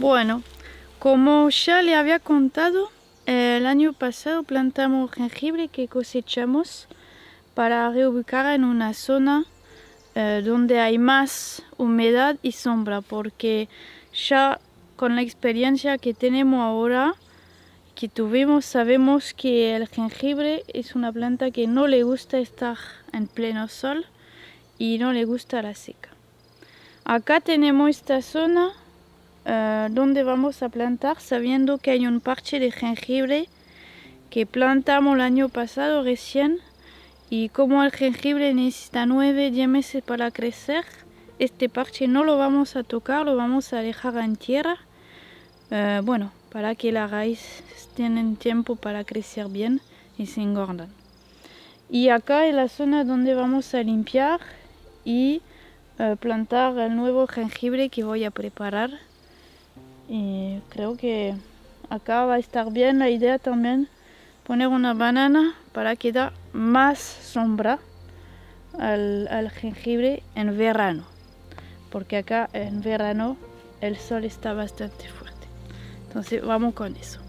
Bueno, como ya le había contado, el año pasado plantamos jengibre que cosechamos para reubicar en una zona donde hay más humedad y sombra, porque ya con la experiencia que tenemos ahora, que tuvimos, sabemos que el jengibre es una planta que no le gusta estar en pleno sol y no le gusta la seca. Acá tenemos esta zona donde vamos a plantar, sabiendo que hay un parche de jengibre que plantamos el año pasado recién, y como el jengibre necesita 9-10 meses para crecer, este parche no lo vamos a tocar, lo vamos a dejar en tierra, bueno, para que las raíces tengan tiempo para crecer bien y se engordan. Y acá es la zona donde vamos a limpiar y plantar el nuevo jengibre que voy a preparar. Y creo que acá va a estar bien. La idea también poner una banana para que da más sombra al jengibre en verano, porque acá en verano el sol está bastante fuerte. Entonces vamos con eso.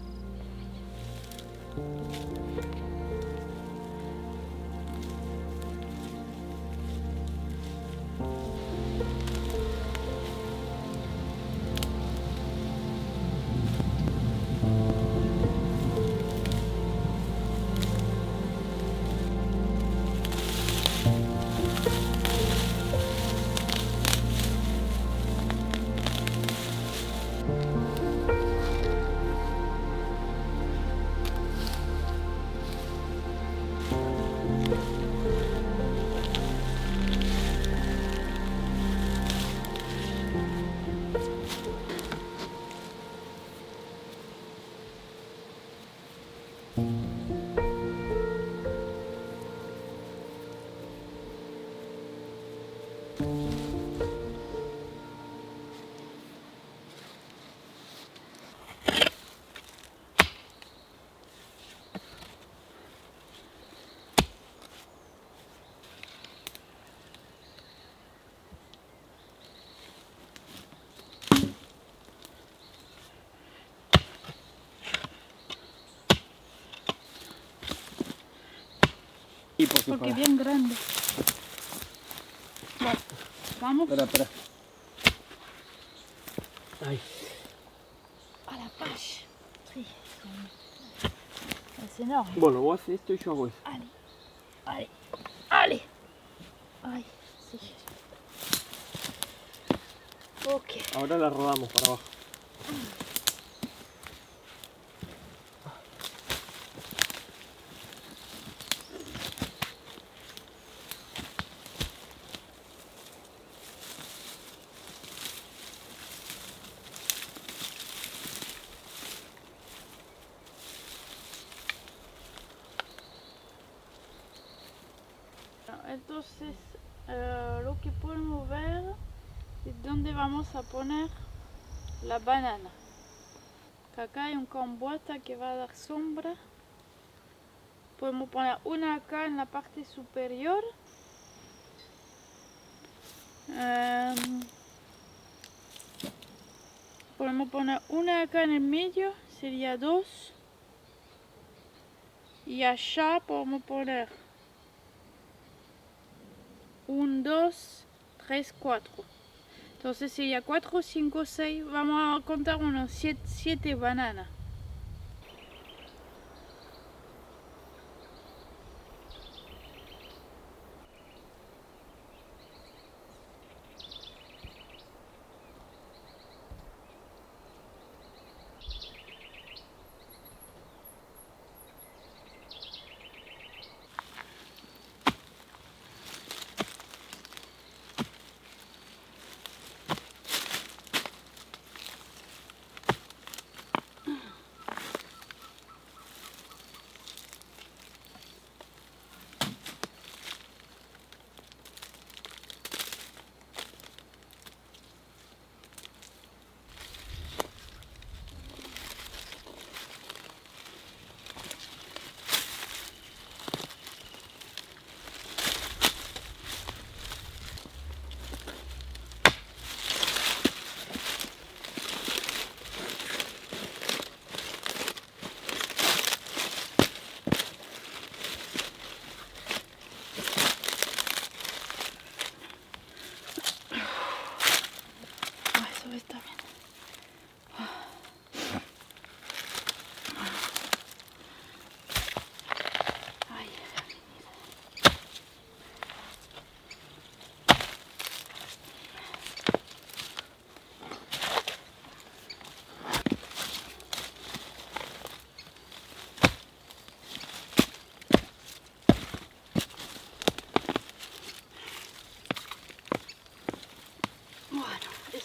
Porque es bien grande. Bueno, vamos. Espera. Ay. A la paz. Sí, es enorme. Bueno, vos haces esto y yo hago eso. Ale. Ay, sí. Ok. Ahora la rodamos para abajo. Entonces, lo que podemos ver es dónde vamos a poner la banana. Acá hay un combueta que va a dar sombra. Podemos poner una acá en la parte superior. Podemos poner una acá en el medio, sería 2. Y allá podemos poner 1, 2, 3, 4. Entonces sería 4, 5, 6. Vamos a contar unos 7 bananas.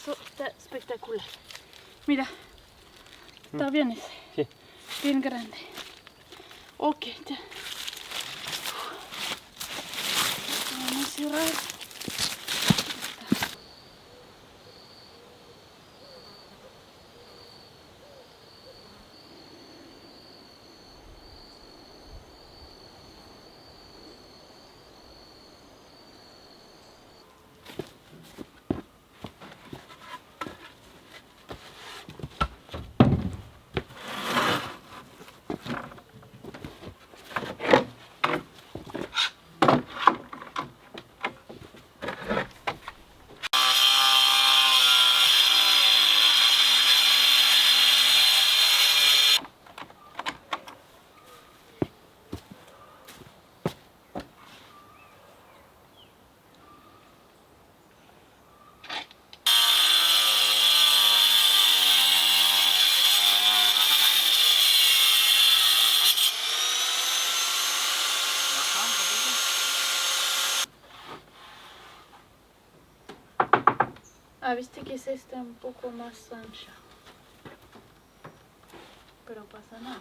Eso está espectacular. Mira, está bien ese. Sí. Bien grande. Ok, ya. Vamos a cerrar. Ah, viste que esta está un poco más ancha. Pero pasa nada.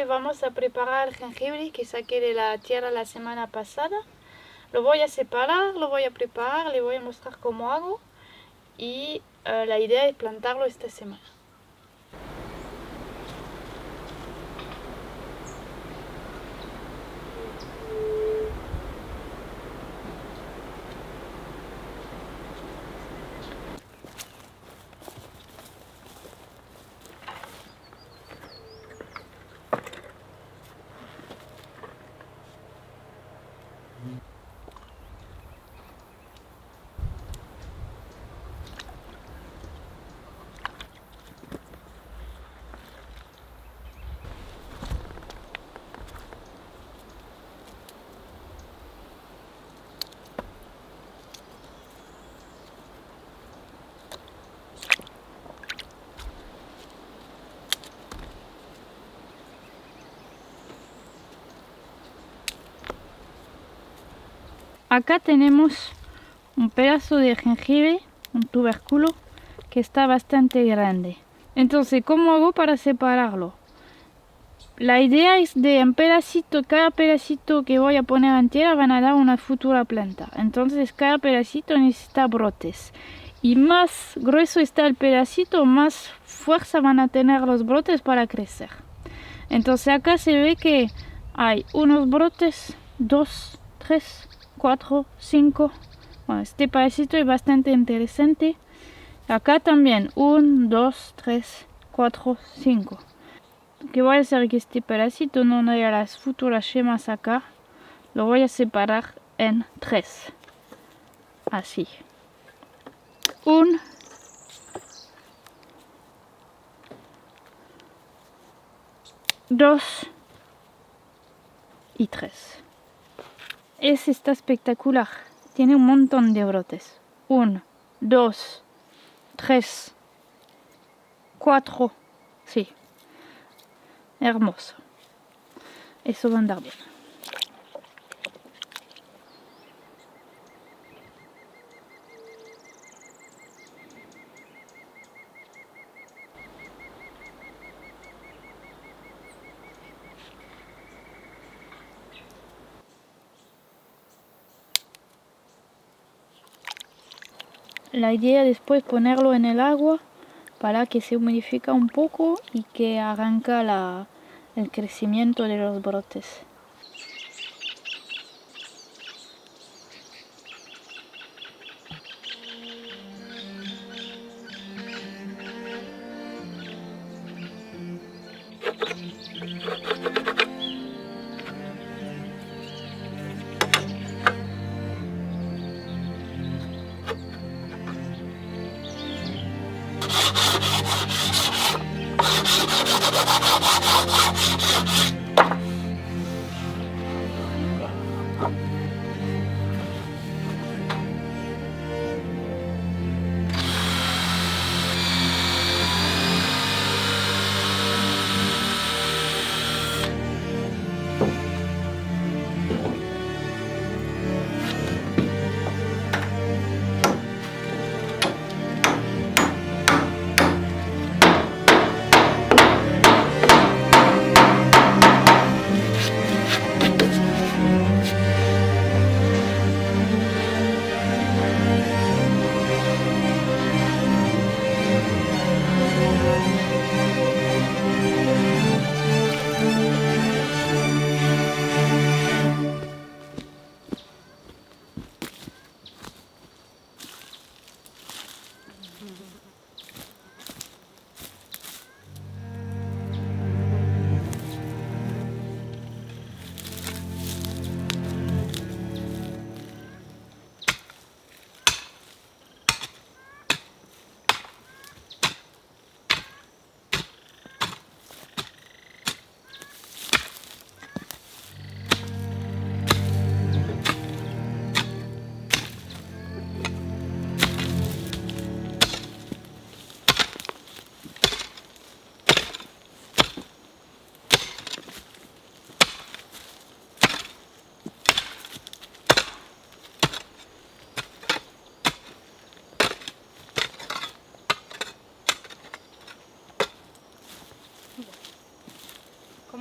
hoy vamos a preparar el jengibre que saqué de la tierra la semana pasada. Lo voy a separar, lo voy a preparar, le voy a mostrar cómo hago y la idea es plantarlo esta semana. Acá tenemos un pedazo de jengibre, un tubérculo que está bastante grande. Entonces, ¿cómo hago para separarlo? La idea es de un pedacito, cada pedacito que voy a poner en tierra van a dar una futura planta. Entonces cada pedacito necesita brotes. Y más grueso está el pedacito, más fuerza van a tener los brotes para crecer. Entonces acá se ve que hay unos brotes, 2, 3, 4, 5. Bueno, este pedacito es bastante interesante. Acá también 1, 2, 3, 4, 5. Lo que voy a hacer es que este pedacito no haya las futuras yemas acá. Lo voy a separar en 3. Así. 1, 2 y 3. Ese está espectacular. Tiene un montón de brotes. 1, 2, 3, 4. Sí. Hermoso. Eso va a andar bien. La idea es después ponerlo en el agua para que se humidifique un poco y que arranca el crecimiento de los brotes.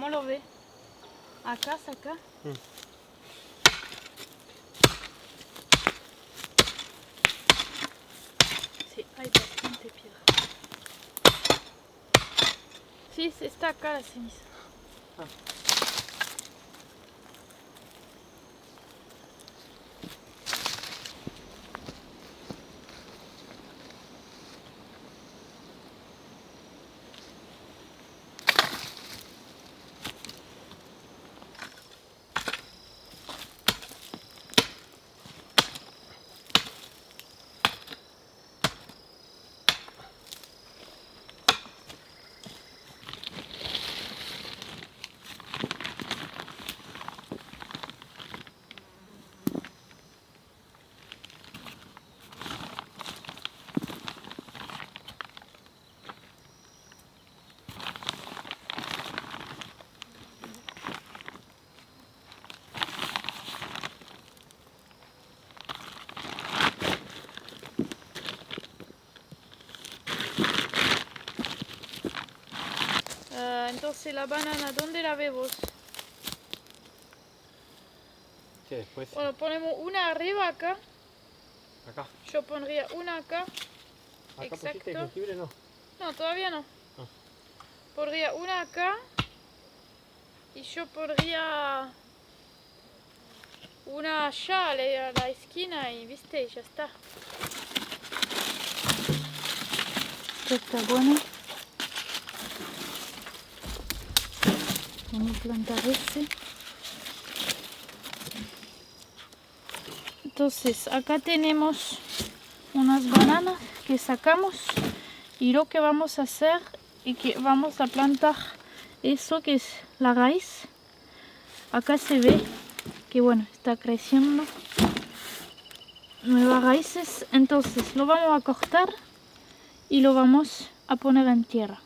¿Cómo lo ve? Acá, acá. Sí, hay bastante piedra. Sí, está acá la ceniza. Entonces la banana, ¿dónde la vemos? Sí, después. Bueno, ponemos una arriba acá. Acá. Yo pondría una acá. ¿Acá Exacto. pusiste jengibre? No. No, todavía no. Ah. Pondría una acá. Y yo pondría una allá a la esquina y viste, ya está. Esto está bueno. Vamos a plantar ese. Entonces acá tenemos unas bananas que sacamos y lo que vamos a hacer es que vamos a plantar eso que es la raíz. Acá se ve que bueno, está creciendo nuevas raíces, entonces lo vamos a cortar y lo vamos a poner en tierra.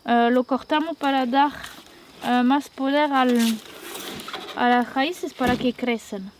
Lo cortamos para dar más poder a las raíces para que crezcan.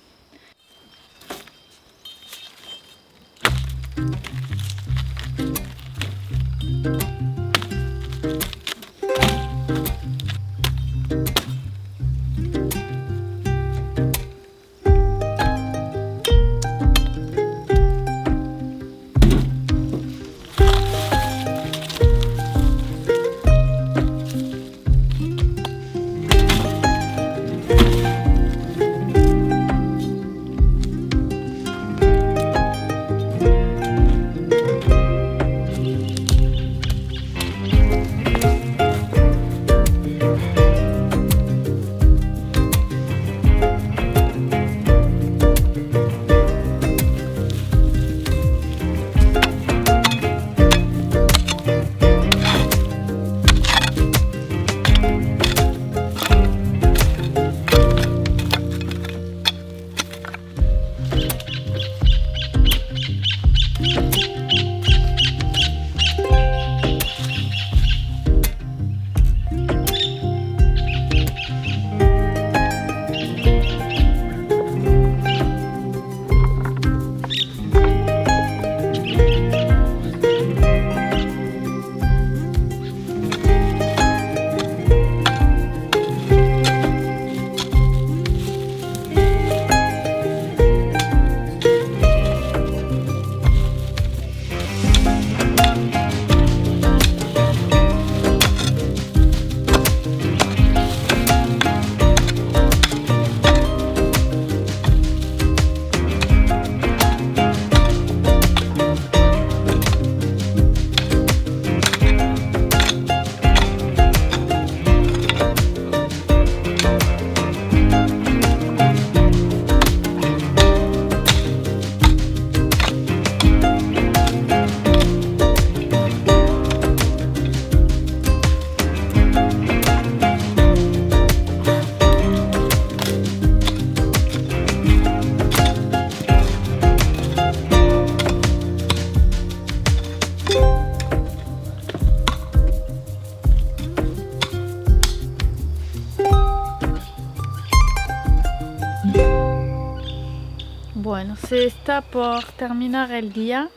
Bueno, se está por terminar el día.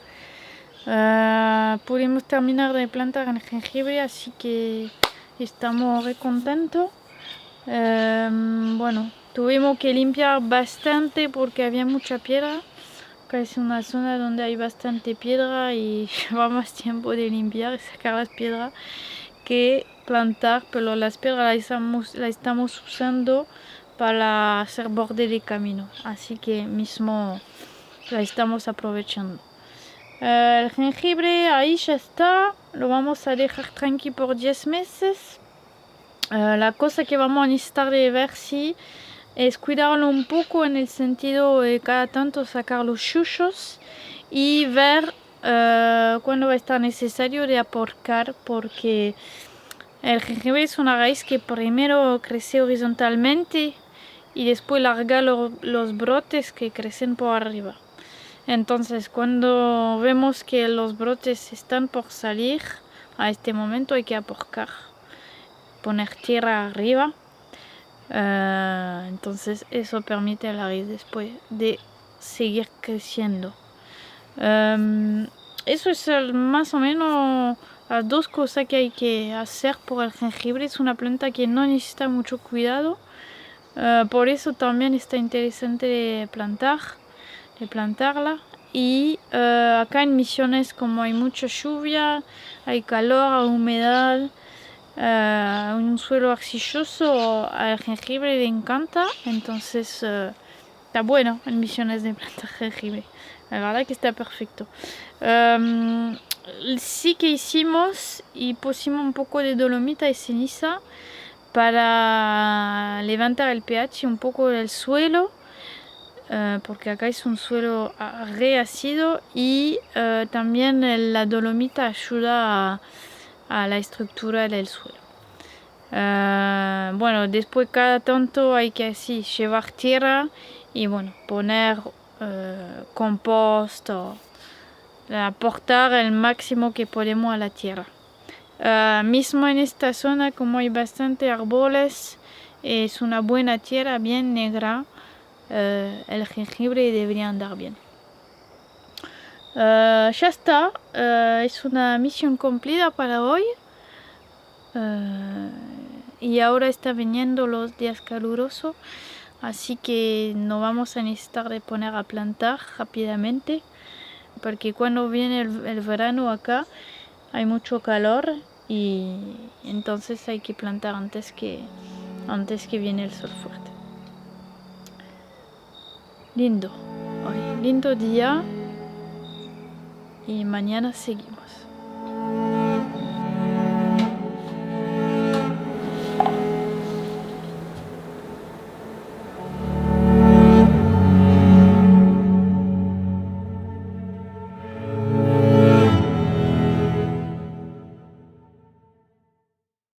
Pudimos terminar de plantar el jengibre, así que estamos muy contentos. Bueno, tuvimos que limpiar bastante porque había mucha piedra. Acá es una zona donde hay bastante piedra y lleva más tiempo de limpiar y sacar las piedras que plantar, pero las piedras las estamos usando para hacer borde de camino, así que mismo la estamos aprovechando. El jengibre ahí ya está, lo vamos a dejar tranqui por 10 meses. La cosa que vamos a necesitar de ver si es cuidarlo un poco en el sentido de cada tanto sacar los chuchos y ver cuándo va a estar necesario de aporcar, porque el jengibre es una raíz que primero crece horizontalmente y después larga los brotes que crecen por arriba. Entonces cuando vemos que los brotes están por salir, a este momento hay que aporcar, poner tierra arriba. Entonces eso permite a la raíz después de seguir creciendo. Eso es más o menos las dos cosas que hay que hacer por el jengibre. Es una planta que no necesita mucho cuidado, por eso también está interesante de plantarla. Y acá en Misiones, como hay mucha lluvia, hay calor, hay humedad, un suelo arcilloso, al jengibre le encanta, entonces está bueno en Misiones de plantar jengibre. La verdad que está perfecto. Sí que hicimos y pusimos un poco de dolomita y ceniza para levantar el pH un poco del suelo, porque acá es un suelo reácido y también la dolomita ayuda a la estructura del suelo. Bueno, después cada tanto hay que así llevar tierra y bueno, poner compost o aportar el máximo que podemos a la tierra. Mismo en esta zona, como hay bastante árboles, es una buena tierra bien negra, el jengibre debería andar bien. Ya está, es una misión cumplida para hoy. Y ahora está viniendo los días calurosos, así que no vamos a necesitar de poner a plantar rápidamente, porque cuando viene el verano acá hay mucho calor y entonces hay que plantar antes que viene el sol fuerte. Lindo, hoy lindo día y mañana seguimos.